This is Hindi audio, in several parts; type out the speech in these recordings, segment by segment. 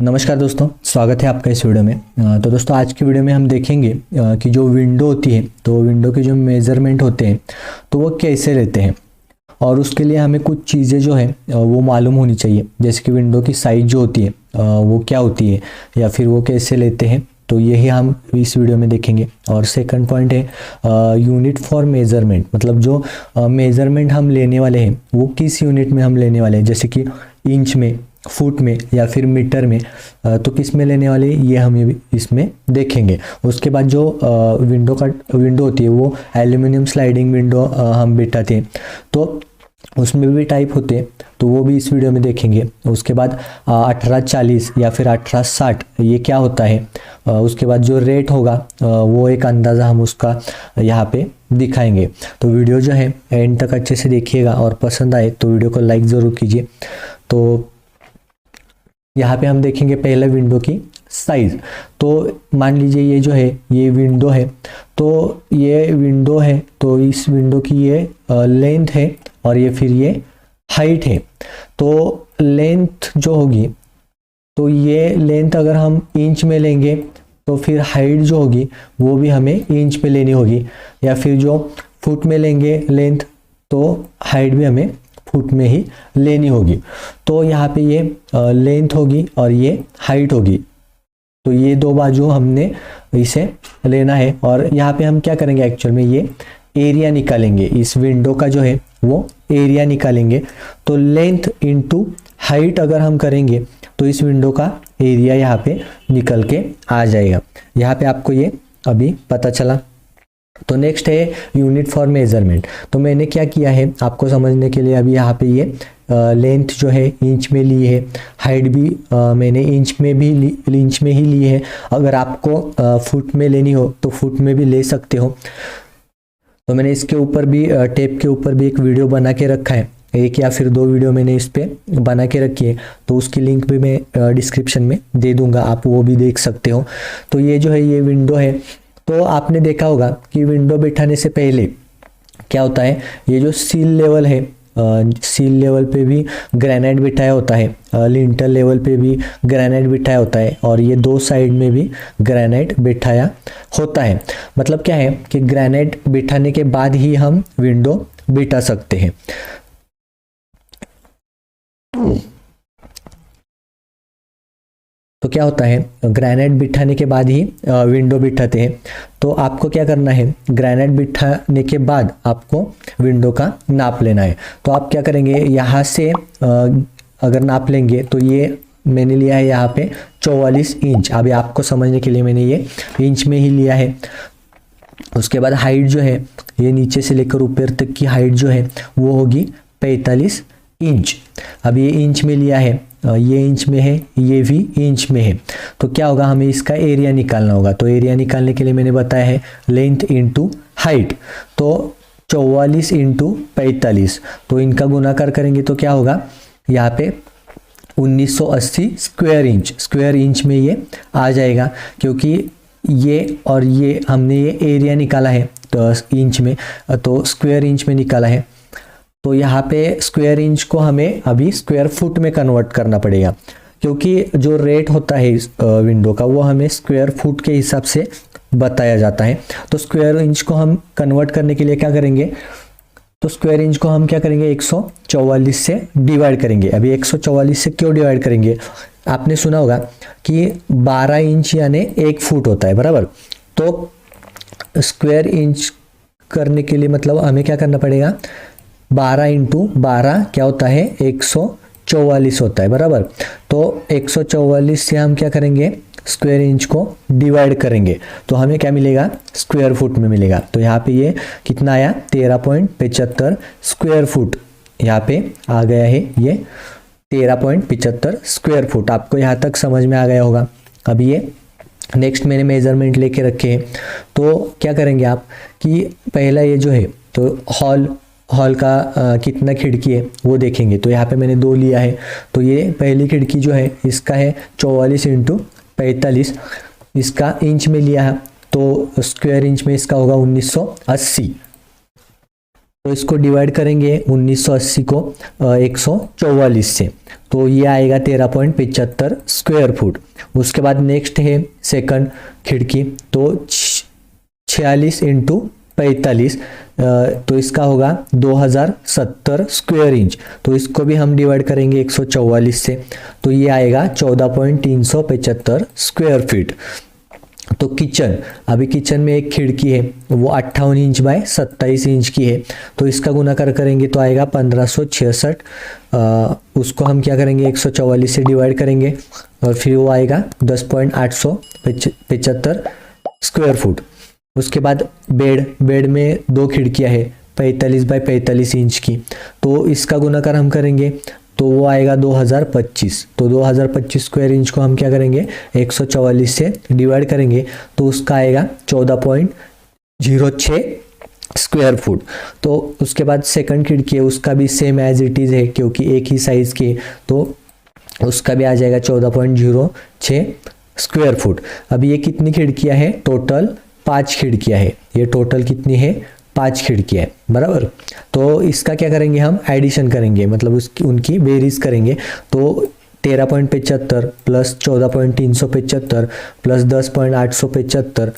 नमस्कार दोस्तों, स्वागत है आपका इस वीडियो में। तो दोस्तों आज की वीडियो में हम देखेंगे कि जो विंडो होती है तो विंडो के जो मेज़रमेंट होते हैं तो वो कैसे लेते हैं और उसके लिए हमें कुछ चीज़ें जो है वो मालूम होनी चाहिए। जैसे कि विंडो की साइज़ जो होती है वो क्या होती है या फिर वो कैसे लेते हैं, तो यही हम इस वीडियो में देखेंगे। और सेकंड पॉइंट है यूनिट फॉर मेज़रमेंट, मतलब जो मेज़रमेंट हम लेने वाले हैं वो किस यूनिट में हम लेने वाले हैं, जैसे कि इंच में, फुट में या फिर मीटर में, तो किस में लेने वाले ये हम इसमें देखेंगे। उसके बाद जो विंडो होती है वो एल्यूमिनियम स्लाइडिंग विंडो हम बिठाते हैं, तो उसमें भी टाइप होते हैं, तो वो भी इस वीडियो में देखेंगे। उसके बाद 1840 या फिर 1860 ये क्या होता है, उसके बाद जो रेट होगा वो एक अंदाज़ा हम उसका यहाँ पे दिखाएंगे। तो वीडियो जो है एंड तक अच्छे से देखिएगा और पसंद आए तो वीडियो को लाइक ज़रूर कीजिए। तो यहाँ पे हम देखेंगे पहले विंडो की साइज़। तो मान लीजिए ये जो है ये विंडो है, तो ये विंडो है तो इस विंडो की ये लेंथ है और ये फिर ये हाइट है। तो लेंथ जो होगी, तो ये लेंथ अगर हम इंच में लेंगे तो फिर हाइट जो होगी वो भी हमें इंच में लेनी होगी, या फिर जो फुट में लेंगे लेंथ तो हाइट भी हमें फुट में ही लेनी होगी। तो यहाँ पे ये लेंथ होगी और ये हाइट होगी, तो ये दो बाजू हमने इसे लेना है। और यहाँ पे हम क्या करेंगे, एक्चुअल में ये एरिया निकालेंगे, इस विंडो का जो है वो एरिया निकालेंगे। तो लेंथ इनटू हाइट अगर हम करेंगे तो इस विंडो का एरिया यहाँ पे निकल के आ जाएगा। यहाँ पे आपको ये अभी पता चला। तो नेक्स्ट है यूनिट फॉर मेजरमेंट। तो मैंने क्या किया है आपको समझने के लिए, अभी यहाँ पे ये लेंथ जो है इंच में ली है, हाइट भी मैंने इंच में ही ली है। अगर आपको फुट में लेनी हो तो फुट में भी ले सकते हो। तो मैंने इसके ऊपर भी टेप के ऊपर भी एक वीडियो बना के रखा है, एक या फिर दो वीडियो मैंने इस पे बना के रखी है, तो उसकी लिंक भी मैं डिस्क्रिप्शन में दे दूंगा, आप वो भी देख सकते हो। तो ये जो है ये विंडो है। तो आपने देखा होगा कि विंडो बिठाने से पहले क्या होता है, ये जो सील लेवल है, सील लेवल पे भी ग्रेनाइट बिठाया होता है, लिंटल लेवल पे भी ग्रेनाइट बिठाया होता है, और ये दो साइड में भी ग्रेनाइट बिठाया होता है। मतलब क्या है कि ग्रेनाइट बिठाने के बाद ही हम विंडो बिठा सकते हैं। तो क्या होता है, ग्रेनाइट बिठाने के बाद ही विंडो बिठाते हैं। तो आपको क्या करना है, ग्रेनाइट बिठाने के बाद आपको विंडो का नाप लेना है। तो आप क्या करेंगे, यहाँ से अगर नाप लेंगे तो ये मैंने लिया है यहाँ पे 44 इंच। अभी आपको समझने के लिए मैंने ये इंच में ही लिया है। उसके बाद हाइट जो है ये नीचे से लेकर ऊपर तक की हाइट जो है वो होगी 45 इंच। अब ये इंच में लिया है, ये इंच में है, ये भी इंच में है। तो क्या होगा, हमें इसका एरिया निकालना होगा। तो एरिया निकालने के लिए मैंने बताया है लेंथ इंटू हाइट। तो 44 इंटू 45, तो इनका गुणाकार करेंगे तो क्या होगा, यहाँ पे 1980 स्क्वायर इंच में ये आ जाएगा, क्योंकि ये और ये हमने ये एरिया निकाला है तो इंच में, तो स्क्वायर इंच में निकाला है। तो यहाँ पे स्क्वायर इंच को हमें अभी स्क्वायर फुट में कन्वर्ट करना पड़ेगा, क्योंकि जो रेट होता है इस विंडो का वो हमें स्क्वायर फुट के हिसाब से बताया जाता है। तो स्क्वायर इंच को हम कन्वर्ट करने के लिए क्या करेंगे, तो स्क्वायर इंच को हम क्या करेंगे 144 से डिवाइड करेंगे। अभी 144 से क्यों डिवाइड करेंगे, आपने सुना होगा कि 12 इंच यानी 1 फुट होता है, बराबर। तो स्क्वायर इंच करने के लिए मतलब हमें क्या करना पड़ेगा, 12 इंटू 12 क्या होता है 144 होता है, बराबर। तो 144 से हम क्या करेंगे, स्क्वायर इंच को डिवाइड करेंगे तो हमें क्या मिलेगा, स्क्वायर फुट में मिलेगा। तो यहाँ पे ये कितना आया, 13.75 स्क्वायर फुट यहाँ पे आ गया है, ये 13.75 स्क्वायर फुट। आपको यहाँ तक समझ में आ गया होगा। अब ये नेक्स्ट मैंने मेजरमेंट लेके रखे हैं। तो क्या करेंगे आप कि पहला ये जो है तो हॉल का कितना खिड़की है वो देखेंगे। तो यहाँ पे मैंने 2 लिया है। तो ये पहली खिड़की जो है इसका है 44 इंटू 45, इसका इंच में लिया है तो स्क्वायर इंच में इसका होगा 1980। तो इसको डिवाइड करेंगे 1980 को 144 से, तो ये आएगा 13.75 स्क्वायर फुट। उसके बाद नेक्स्ट है सेकंड खिड़की, तो 46 इंटू 45, तो इसका होगा 2070 स्क्वायर इंच। तो इसको भी हम डिवाइड करेंगे 144 से, तो ये आएगा 14.375 स्क्वायर फीट। तो किचन, अभी किचन में एक खिड़की है वो 58 इंच बाय 27 इंच की है, तो इसका गुणाकार करेंगे तो आएगा 1566। उसको हम क्या करेंगे 144 से डिवाइड करेंगे और फिर वो आएगा 10.875 स्क्वायर फुट। उसके बाद बेड में 2 खिड़कियां है 45 बाय 45 इंच की, तो इसका गुणाकार हम करेंगे तो वो आएगा 2025। तो 2025 स्क्वायर इंच को हम क्या करेंगे 144 से डिवाइड करेंगे तो उसका आएगा 14.06 स्क्वायर फुट। तो उसके बाद सेकंड खिड़की है उसका भी सेम एज इट इज़ है क्योंकि एक ही साइज की है, तो उसका भी आ जाएगा 14.06 स्क्वायर फुट। अभी ये कितनी खिड़कियां हैं, टोटल 5 खिड़कियां है। ये टोटल कितनी है 5 खिड़कियां है, बराबर। तो इसका क्या करेंगे हम एडिशन करेंगे, मतलब उसकी उनकी बेरीज करेंगे। तो 13.75 प्लस 14.375 प्लस 10.875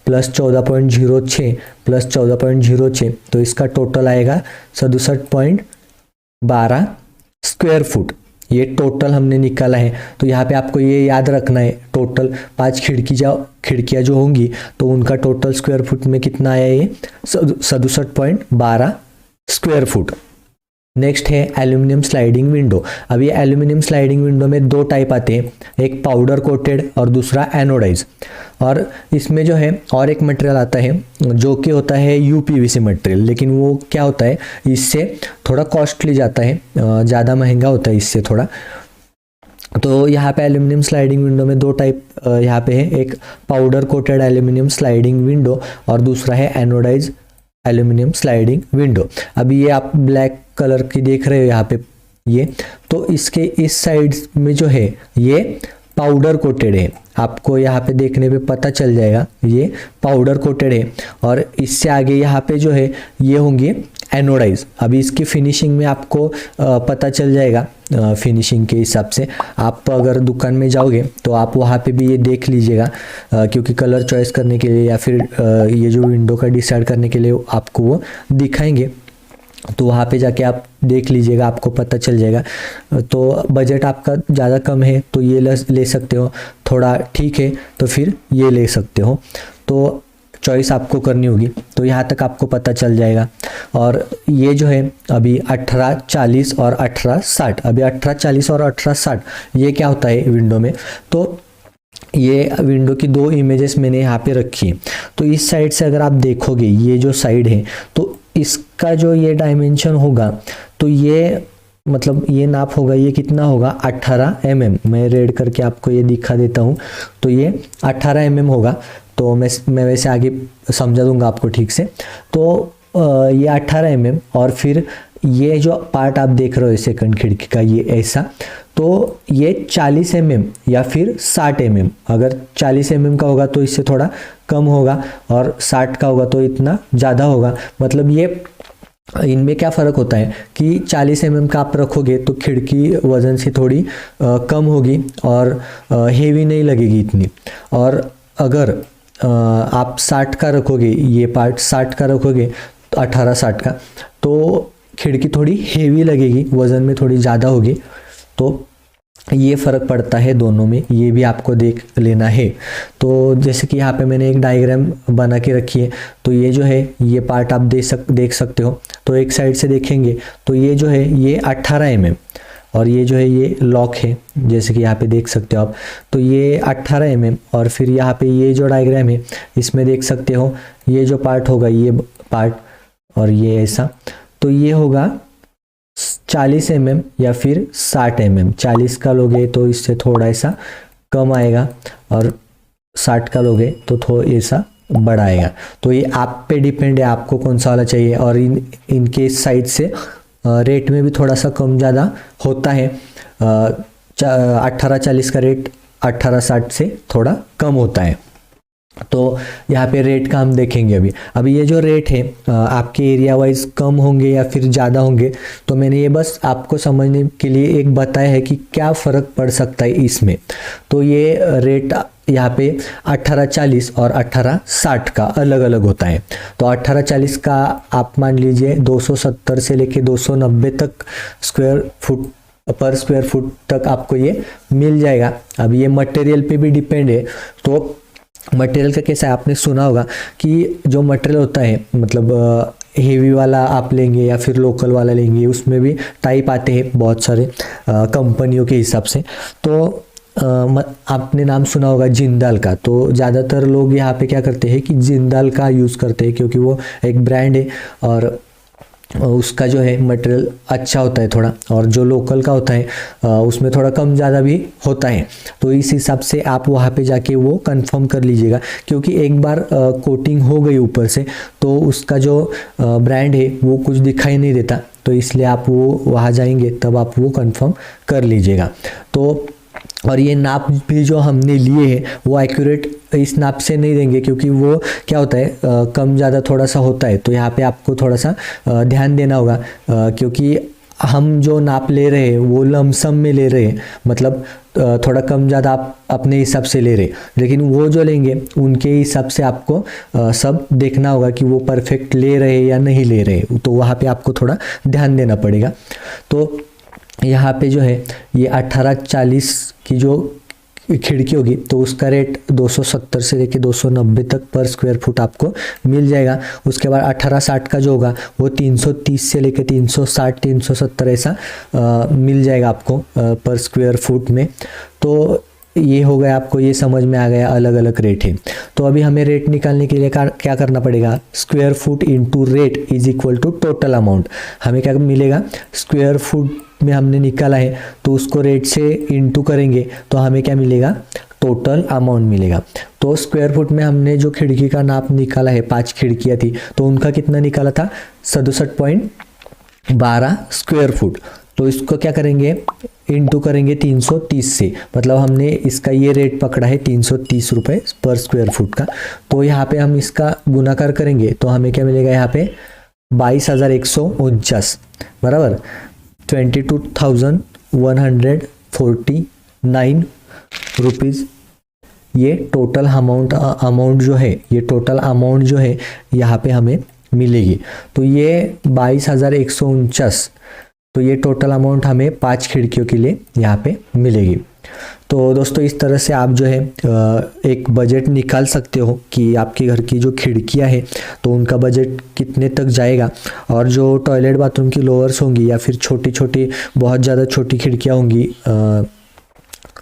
प्लस 14.06 प्लस 14.06, तो इसका टोटल आएगा 67.12 स्क्वायर फुट। ये टोटल हमने निकाला है। तो यहाँ पे आपको ये याद रखना है, टोटल 5 खिड़कियाँ जो होंगी तो उनका टोटल स्क्वायर फुट में कितना आया, ये 67.12 स्क्वायर फुट। नेक्स्ट है एल्यूमिनियम स्लाइडिंग विंडो। अब ये एल्यूमिनियम स्लाइडिंग विंडो में 2 टाइप आते हैं, एक पाउडर कोटेड और दूसरा एनोडाइज। और इसमें जो है और एक मटेरियल आता है जो कि होता है यूपीवीसी मटेरियल, लेकिन वो क्या होता है इससे थोड़ा कॉस्टली जाता है, ज़्यादा महंगा होता है इससे थोड़ा। तो यहाँ पे एल्यूमिनियम स्लाइडिंग विंडो में 2 टाइप यहाँ पे है, एक powder coated aluminium sliding window और दूसरा है एनोडाइज एल्यूमिनियम स्लाइडिंग विंडो। अभी ये आप ब्लैक कलर की देख रहे हो यहाँ पे ये, तो इसके इस साइड में जो है ये पाउडर कोटेड है, आपको यहाँ पे देखने पे पता चल जाएगा ये पाउडर कोटेड है। और इससे आगे यहाँ पे जो है ये होंगे एनोडाइज। अभी इसकी फिनिशिंग में आपको पता चल जाएगा, फिनिशिंग के हिसाब से आप अगर दुकान में जाओगे तो आप वहाँ पे भी ये देख लीजिएगा, क्योंकि कलर चॉइस करने के लिए या फिर ये जो विंडो का डिसाइड करने के लिए आपको वो दिखाएंगे, तो वहाँ पे जाके आप देख लीजिएगा, आपको पता चल जाएगा। तो बजट आपका ज़्यादा कम है तो ये ले सकते हो, थोड़ा ठीक है तो फिर ये ले सकते हो, तो चॉइस आपको करनी होगी। तो यहाँ तक आपको पता चल जाएगा। और ये जो है अभी 1840 और 1860, अभी 1840 और 1860 ये क्या होता है विंडो में, तो ये विंडो की 2 इमेजेस मैंने यहाँ पे रखी है। तो इस साइड से अगर आप देखोगे ये जो साइड है तो इसका जो ये डायमेंशन होगा तो ये मतलब ये नाप होगा, ये कितना होगा 18 mm। मैं रेड करके आपको ये दिखा देता हूँ, तो ये 18 mm होगा। तो मैं वैसे आगे समझा दूंगा आपको ठीक से। तो ये 18 mm और फिर ये जो पार्ट आप देख रहे हो सेकंड खिड़की का ये ऐसा, तो ये 40 mm या फिर 60 mm। अगर 40 mm का होगा तो इससे थोड़ा कम होगा और 60 का होगा तो इतना ज़्यादा होगा। मतलब ये इनमें क्या फ़र्क होता है कि 40 mm का आप रखोगे तो खिड़की वज़न से थोड़ी कम होगी और हेवी नहीं लगेगी इतनी। और अगर आप 60 का रखोगे, ये पार्ट 60 का रखोगे तो 18-60 का, तो खिड़की थोड़ी हेवी लगेगी, वज़न में थोड़ी ज़्यादा होगी। तो ये फ़र्क पड़ता है दोनों में, ये भी आपको देख लेना है। तो जैसे कि यहाँ पे मैंने एक डायग्राम बना के रखी है, तो ये जो है ये पार्ट आप देख सकते हो। तो एक साइड से देखेंगे तो ये जो है ये 18 mm और ये जो है ये लॉक है, जैसे कि यहाँ पे देख सकते हो आप। तो ये 18 mm और फिर यहाँ पे ये जो डायग्राम है इसमें देख सकते हो ये जो पार्ट होगा ये पार्ट और ये ऐसा, तो ये होगा 40 mm या फिर 60 mm। 40 का लोगे तो इससे थोड़ा ऐसा कम आएगा और 60 का लोगे तो थोड़ा ऐसा बड़ा आएगा। तो ये आप पे डिपेंड है आपको कौन सा वाला चाहिए। और इनके साइड से रेट में भी थोड़ा सा कम ज़्यादा होता है। 1840 का रेट 1860 से थोड़ा कम होता है। तो यहाँ पे रेट का हम देखेंगे अभी ये जो रेट है आपके एरिया वाइज कम होंगे या फिर ज़्यादा होंगे, तो मैंने ये बस आपको समझने के लिए एक बताया है कि क्या फ़र्क पड़ सकता है इसमें। तो ये रेट यहाँ पे 1840 और 1860 का अलग अलग होता है। तो 1840 का आप मान लीजिए 270 से लेके 290 तक पर स्क्वायर फुट तक आपको ये मिल जाएगा। अब ये मटेरियल पे भी डिपेंड है। तो मटेरियल का कैसा है, आपने सुना होगा कि जो मटेरियल होता है मतलब हेवी वाला आप लेंगे या फिर लोकल वाला लेंगे, उसमें भी टाइप आते हैं बहुत सारे कंपनियों के हिसाब से। तो आपने नाम सुना होगा जिंदाल का। तो ज़्यादातर लोग यहाँ पे क्या करते हैं कि जिंदाल का यूज़ करते हैं, क्योंकि वो एक ब्रांड है और उसका जो है मटेरियल अच्छा होता है थोड़ा, और जो लोकल का होता है उसमें थोड़ा कम ज़्यादा भी होता है। तो इस हिसाब से आप वहाँ पे जाके वो कंफर्म कर लीजिएगा, क्योंकि एक बार कोटिंग हो गई ऊपर से तो उसका जो ब्रांड है वो कुछ दिखाई नहीं देता। तो इसलिए आप वो वहाँ जाएंगे तब आप वो कंफर्म कर लीजिएगा। तो और ये नाप भी जो हमने लिए हैं वो एक्यूरेट इस नाप से नहीं देंगे, क्योंकि वो क्या होता है कम ज़्यादा थोड़ा सा होता है। तो यहाँ पे आपको थोड़ा सा ध्यान देना होगा, क्योंकि हम जो नाप ले रहे हैं वो लमसम में ले रहे हैं, मतलब थोड़ा कम ज़्यादा आप अपने हिसाब से ले रहे, लेकिन वो जो लेंगे उनके हिसाब से आपको सब देखना होगा कि वो परफेक्ट ले रहे या नहीं ले रहे। तो वहाँ पे आपको थोड़ा ध्यान देना पड़ेगा। तो यहाँ पे जो है ये 1840 की जो खिड़की होगी तो उसका रेट 270 से लेके 290 तक पर स्क्वायर फुट आपको मिल जाएगा। उसके बाद 1860 का जो होगा वो 330 से लेके 360 370 ऐसा मिल जाएगा आपको पर स्क्वायर फुट में। तो ये हो गया, आपको ये समझ में आ गया अलग अलग रेट है। तो अभी हमें रेट निकालने के लिए क्या करना पड़ेगा, square foot into rate is equal to total amount. हमें क्या मिलेगा, स्क्वायर फुट में हमने निकाला है तो उसको रेट से इंटू करेंगे तो हमें क्या मिलेगा, टोटल अमाउंट मिलेगा। तो स्क्वायर फुट में हमने जो खिड़की का नाप निकाला है, 5 खिड़कियाँ थी तो उनका कितना निकाला था, 67.12 स्क्वायर फुट। तो इसको क्या करेंगे, इंटू करेंगे 330 से, मतलब हमने इसका ये रेट पकड़ा है 330 रुपये पर स्क्वायर फुट का। तो यहाँ पे हम इसका गुणाकार करेंगे तो हमें क्या मिलेगा, यहाँ पे 22,149 बराबर 22,149 रुपीज़। ये टोटल अमाउंट जो है, ये टोटल अमाउंट जो है यहाँ पे हमें मिलेगी। तो ये 22,149, तो ये टोटल अमाउंट हमें 5 खिड़कियों के लिए यहाँ पे मिलेगी। तो दोस्तों इस तरह से आप जो है एक बजट निकाल सकते हो कि आपके घर की जो खिड़कियाँ हैं तो उनका बजट कितने तक जाएगा, और जो टॉयलेट बाथरूम की लोअर्स होंगी या फिर छोटी छोटी बहुत ज़्यादा छोटी खिड़कियाँ होंगी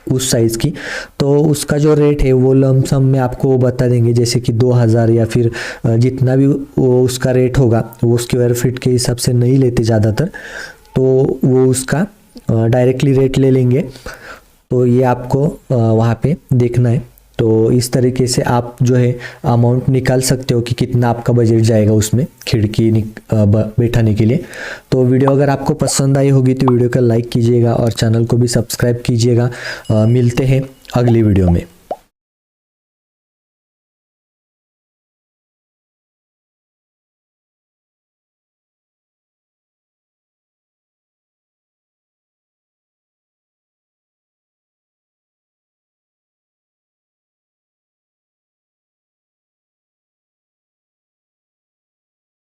उस साइज़ की, तो उसका जो रेट है वो लमसम में आपको बता देंगे, जैसे कि 2000 या फिर जितना भी वो उसका रेट होगा वो स्क्वायर फीट के हिसाब से नहीं लेते ज़्यादातर, तो वो उसका डायरेक्टली रेट ले लेंगे। तो ये आपको वहाँ पे देखना है। तो इस तरीके से आप जो है अमाउंट निकाल सकते हो कि कितना आपका बजट जाएगा उसमें खिड़की बैठाने के लिए। तो वीडियो अगर आपको पसंद आई होगी तो वीडियो को लाइक कीजिएगा और चैनल को भी सब्सक्राइब कीजिएगा। मिलते हैं अगली वीडियो में।